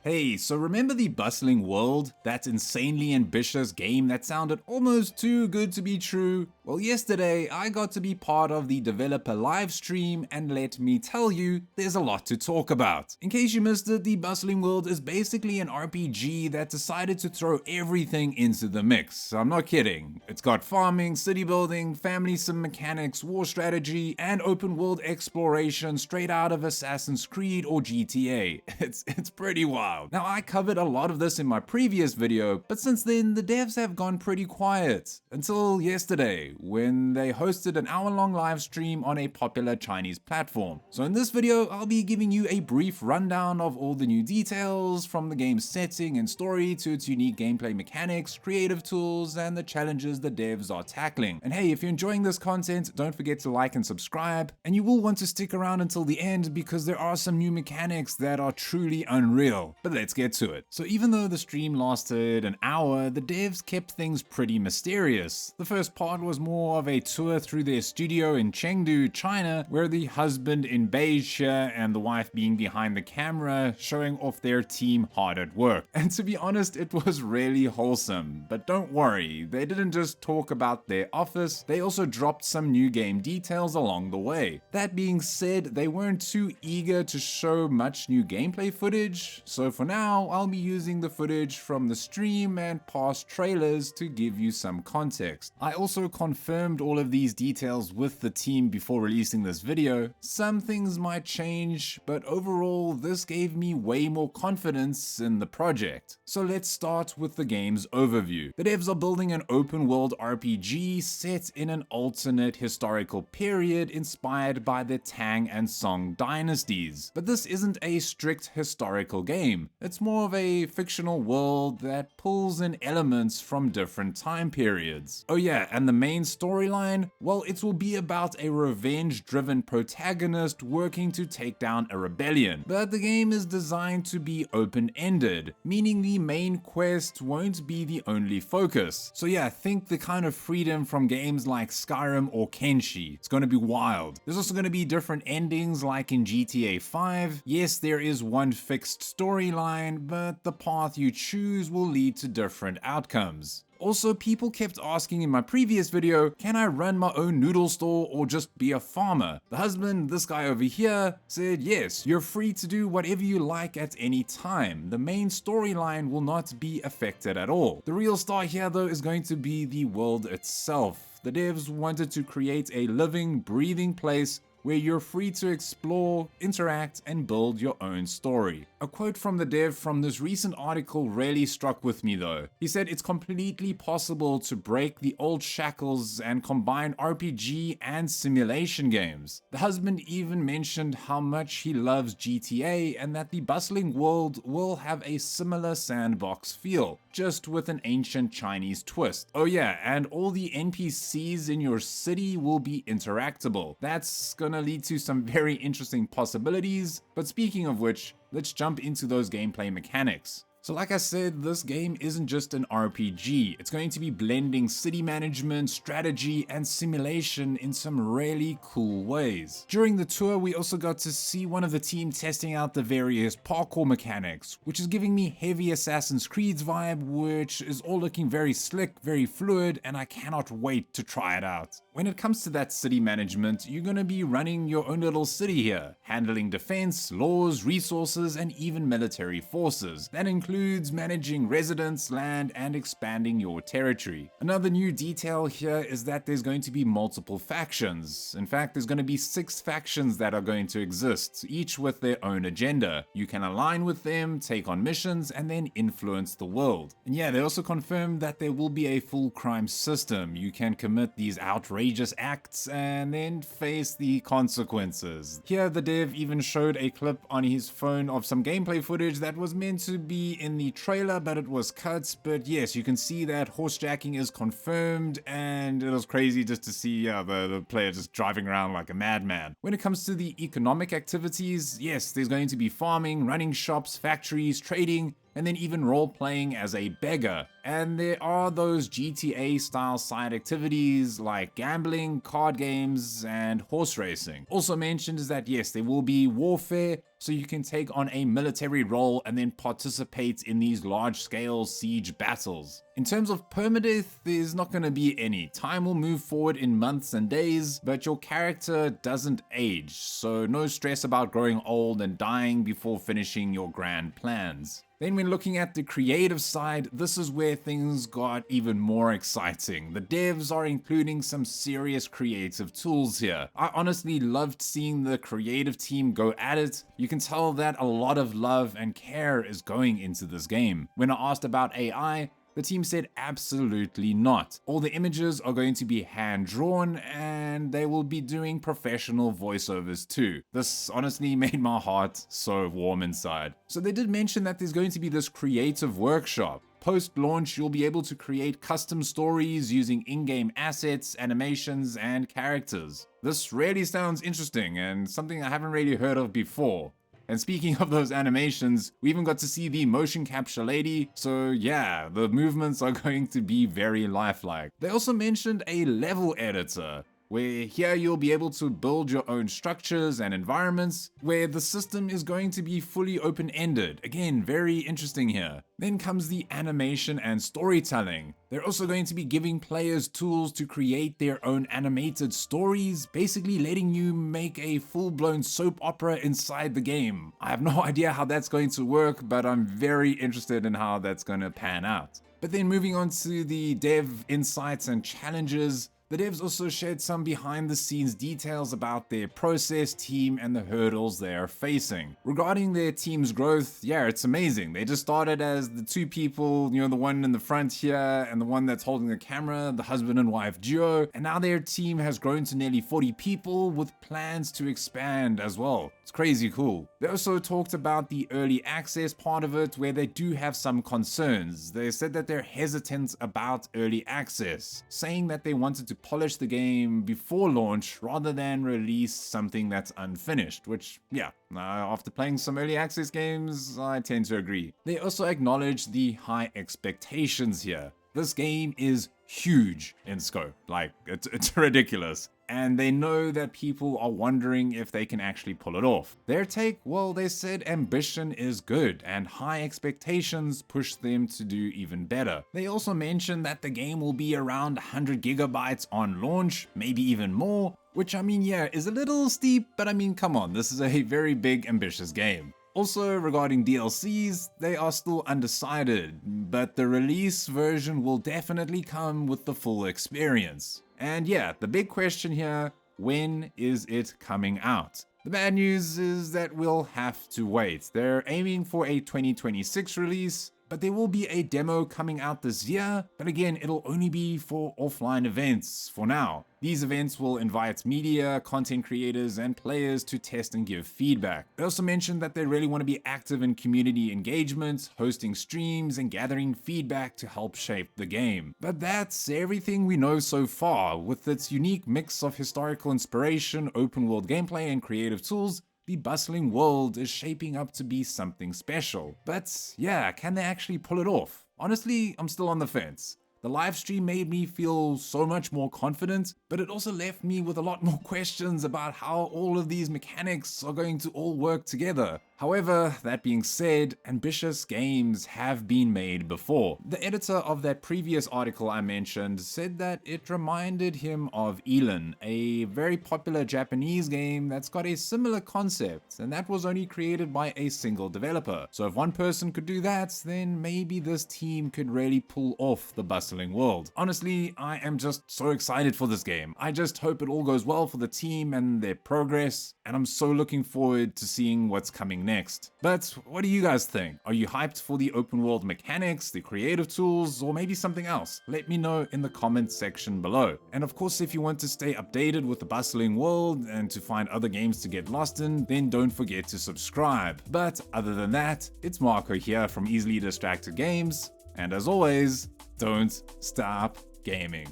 Hey, so remember the Bustling World? That insanely ambitious game that sounded almost too good to be true? Well, yesterday I got to be part of the developer livestream, and let me tell you, there's a lot to talk about. In case you missed it, the Bustling World is basically an RPG that decided to throw everything into the mix. I'm not kidding. It's got farming, city building, family sim mechanics, war strategy, and open world exploration straight out of Assassin's Creed or GTA. It's pretty wild. Now, I covered a lot of this in my previous video, but since then the devs have gone pretty quiet. Until yesterday, when they hosted an hour-long live stream on a popular Chinese platform. So in this video, I'll be giving you a brief rundown of all the new details, from the game's setting and story to its unique gameplay mechanics, creative tools, and the challenges the devs are tackling. And hey, if you're enjoying this content, don't forget to like and subscribe, and you will want to stick around until the end because there are some new mechanics that are truly unreal. But let's get to it. So even though the stream lasted an hour, the devs kept things pretty mysterious. The first part was more of a tour through their studio in Chengdu, China, where the husband in beige here and the wife being behind the camera, showing off their team hard at work. And to be honest, it was really wholesome. But don't worry, they didn't just talk about their office, they also dropped some new game details along the way. That being said, they weren't too eager to show much new gameplay footage, so for now, I'll be using the footage from the stream and past trailers to give you some context. I also confirmed all of these details with the team before releasing this video. Some things might change, but overall, this gave me way more confidence in the project. So let's start with the game's overview. The devs are building an open world RPG set in an alternate historical period inspired by the Tang and Song dynasties. But this isn't a strict historical game. It's more of a fictional world that pulls in elements from different time periods. Oh yeah, and the main storyline? Well, it will be about a revenge-driven protagonist working to take down a rebellion. But the game is designed to be open-ended, meaning the main quest won't be the only focus. So yeah, think the kind of freedom from games like Skyrim or Kenshi. It's gonna be wild. There's also gonna be different endings like in GTA 5. Yes, there is one fixed storyline, but the path you choose will lead to different outcomes. Also, people kept asking in my previous video, can I run my own noodle store or just be a farmer? The husband, this guy over here, said yes, you're free to do whatever you like at any time. The main storyline will not be affected at all. The real star here though is going to be the world itself. The devs wanted to create a living, breathing place where you're free to explore, interact, and build your own story. A quote from the dev from this recent article really struck with me though. He said it's completely possible to break the old shackles and combine RPG and simulation games. The husband even mentioned how much he loves GTA and that the Bustling World will have a similar sandbox feel, just with an ancient Chinese twist. Oh yeah, and all the NPCs in your city will be interactable. That's gonna lead to some very interesting possibilities, but speaking of which, let's jump into those gameplay mechanics. So like I said, this game isn't just an RPG. It's going to be blending city management, strategy, and simulation in some really cool ways. During the tour, we also got to see one of the team testing out the various parkour mechanics, which is giving me heavy Assassin's Creed's vibe, which is all looking very slick, very fluid, and I cannot wait to try it out. When it comes to that city management, you're going to be running your own little city here, handling defense, laws, resources, and even military forces. That includes managing residents, land, and expanding your territory. Another new detail here is that there's going to be multiple factions. In fact, there's going to be 6 factions that are going to exist, each with their own agenda. You can align with them, take on missions, and then influence the world. And yeah, they also confirmed that there will be a full crime system. You can commit these outrageous acts and then face the consequences. Here, the dev even showed a clip on his phone of some gameplay footage that was meant to be in the trailer, but it was cut. But yes, you can see that horsejacking is confirmed, and it was crazy just to see the player just driving around like a madman. When it comes to the economic activities, yes, there's going to be farming, running shops, factories, trading, and then even role-playing as a beggar. And there are those GTA-style side activities like gambling, card games, and horse racing. Also mentioned is that yes, there will be warfare, so you can take on a military role and then participate in these large-scale siege battles. In terms of permadeath, there's not going to be any. Time will move forward in months and days, but your character doesn't age, so no stress about growing old and dying before finishing your grand plans. Then when looking at the creative side, this is where things got even more exciting. The devs are including some serious creative tools here. I honestly loved seeing the creative team go at it. You can tell that a lot of love and care is going into this game. When I asked about AI, the team said absolutely not. All the images are going to be hand-drawn and they will be doing professional voiceovers too. This honestly made my heart so warm inside. So they did mention that there's going to be this creative workshop. Post-launch, you'll be able to create custom stories using in-game assets, animations, and characters. This really sounds interesting and something I haven't really heard of before. And speaking of those animations, we even got to see the motion capture lady, so yeah, the movements are going to be very lifelike. They also mentioned a level editor, where here you'll be able to build your own structures and environments, where the system is going to be fully open-ended. Again, very interesting here. Then comes the animation and storytelling. They're also going to be giving players tools to create their own animated stories, basically letting you make a full-blown soap opera inside the game. I have no idea how that's going to work, but I'm very interested in how that's going to pan out. But then moving on to the dev insights and challenges, the devs also shared some behind-the-scenes details about their process, team, and the hurdles they are facing. Regarding their team's growth, yeah, it's amazing. They just started as the two people, the one in the front here and the one that's holding the camera, the husband and wife duo, and now their team has grown to nearly 40 people with plans to expand as well. It's crazy cool. They also talked about the early access part of it, where they do have some concerns. They said that they're hesitant about early access, saying that they wanted to polish the game before launch rather than release something that's unfinished, which, yeah, after playing some early access games, I tend to agree. They also acknowledged the high expectations here. This game is huge in scope, like it's ridiculous. And they know that people are wondering if they can actually pull it off. Their take, well, they said ambition is good and high expectations push them to do even better. They also mentioned that the game will be around 100 gigabytes on launch, maybe even more, which yeah, is a little steep, but come on, this is a very big, ambitious game. Also, regarding DLCs, they are still undecided, but the release version will definitely come with the full experience. And yeah, the big question here, when is it coming out? The bad news is that we'll have to wait. They're aiming for a 2026 release, but there will be a demo coming out this year, but again, it'll only be for offline events for now. These events will invite media, content creators, and players to test and give feedback. They also mentioned that they really want to be active in community engagement, hosting streams, and gathering feedback to help shape the game. But that's everything we know so far. With its unique mix of historical inspiration, open world gameplay, and creative tools, the Bustling World is shaping up to be something special. But yeah, can they actually pull it off? Honestly, I'm still on the fence. The live stream made me feel so much more confident, but it also left me with a lot more questions about how all of these mechanics are going to all work together. However, that being said, ambitious games have been made before. The editor of that previous article I mentioned said that it reminded him of Elan, a very popular Japanese game that's got a similar concept, and that was only created by a single developer. So if one person could do that, then maybe this team could really pull off the Bustling World. Honestly, I am just so excited for this game. I just hope it all goes well for the team and their progress, and I'm so looking forward to seeing what's coming next. But what do you guys think? Are you hyped for the open world mechanics, the creative tools, or maybe something else? Let me know in the comments section below. And of course, if you want to stay updated with the Bustling World and to find other games to get lost in, then don't forget to subscribe. But other than that, it's Marco here from Easily Distracted Games, and as always, don't stop gaming.